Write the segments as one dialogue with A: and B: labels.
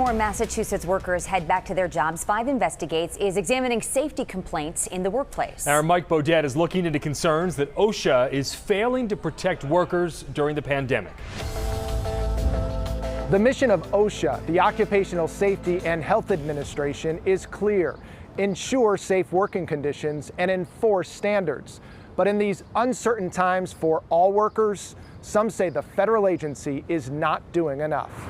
A: more Massachusetts workers head back to their jobs, 5 Investigates is examining safety complaints in the workplace.
B: Our Mike Bodette is looking into concerns that OSHA is failing to protect workers during the pandemic.
C: The mission of OSHA, the Occupational Safety and Health Administration, is clear: ensure safe working conditions and enforce standards. But in these uncertain times for all workers, some say the federal agency is not doing enough.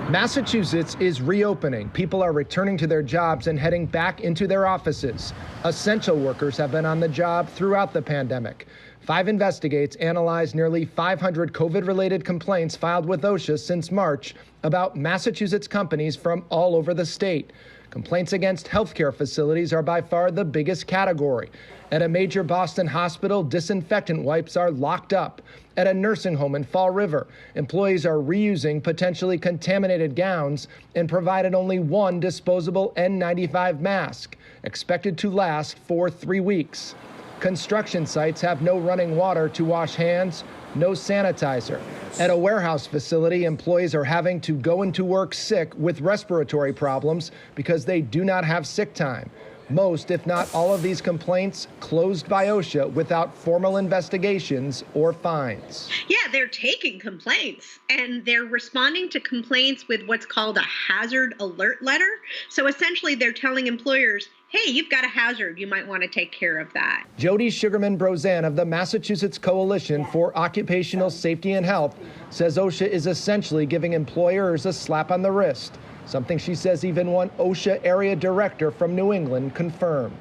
C: Massachusetts is reopening. People are returning to their jobs and heading back into their offices. Essential workers have been on the job throughout the pandemic. 5 Investigates analyzed nearly 500 COVID-related complaints filed with OSHA since March about Massachusetts companies from all over the state. Complaints against healthcare facilities are by far the biggest category. At a major Boston hospital, disinfectant wipes are locked up. At a nursing home in Fall River, employees are reusing potentially contaminated gowns and provided only one disposable N95 mask, expected to last for 3 weeks. Construction sites have no running water to wash hands, no sanitizer. At a warehouse facility, employees are having to go into work sick with respiratory problems because they do not have sick time. Most, if not all of these complaints closed by OSHA without formal investigations or fines.
D: Yeah, they're taking complaints and they're responding to complaints with what's called a hazard alert letter. So essentially they're telling employers, hey, you've got a hazard, you might want to take care of that.
C: Jody Sugarman-Brozan of the Massachusetts Coalition for Occupational Safety and Health says OSHA is essentially giving employers a slap on the wrist, something she says even one OSHA area director from New England confirmed.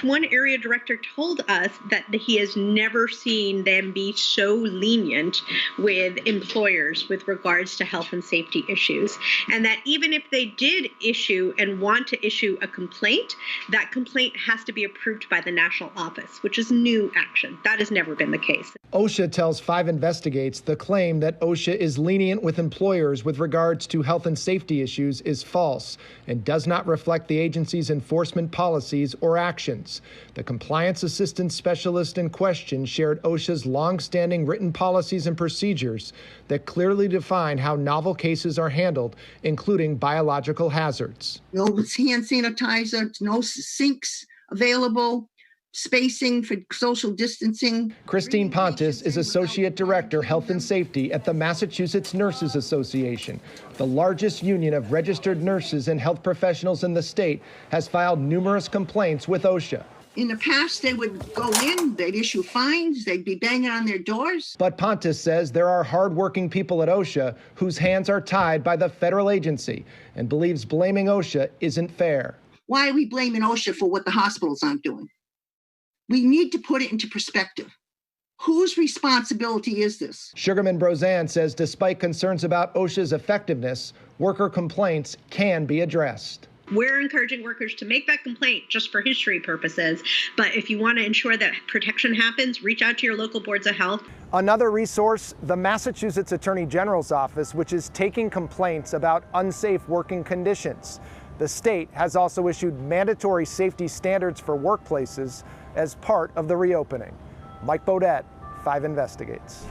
D: One area director told us that he has never seen them be so lenient with employers with regards to health and safety issues. And that even if they did issue and want to issue a complaint, that complaint has to be approved by the national office, which is new action. That has never been the case.
C: OSHA tells 5 Investigates the claim that OSHA is lenient with employers with regards to health and safety issues is false and does not reflect the agency's enforcement policies or actions. The compliance assistance specialist in question shared OSHA's long-standing written policies and procedures that clearly define how novel cases are handled, including biological hazards.
E: No hand sanitizer, no sinks available, spacing for social distancing.
C: Christine Pontus is Associate Director, Health and Safety at the Massachusetts Nurses Association. The largest union of registered nurses and health professionals in the state has filed numerous complaints with OSHA.
E: In the past, they would go in, they'd issue fines, they'd be banging on their doors.
C: But Pontus says there are hardworking people at OSHA whose hands are tied by the federal agency and believes blaming OSHA isn't fair.
E: Why are we blaming OSHA for what the hospitals aren't doing? We need to put it into perspective. Whose responsibility is this?
C: Sugarman-Brozan says despite concerns about OSHA's effectiveness, worker complaints can be addressed.
D: We're encouraging workers to make that complaint just for history purposes. But if you want to ensure that protection happens, reach out to your local boards of health.
C: Another resource, the Massachusetts Attorney General's office, which is taking complaints about unsafe working conditions. The state has also issued mandatory safety standards for workplaces as part of the reopening. Mike Bodette, 5 Investigates.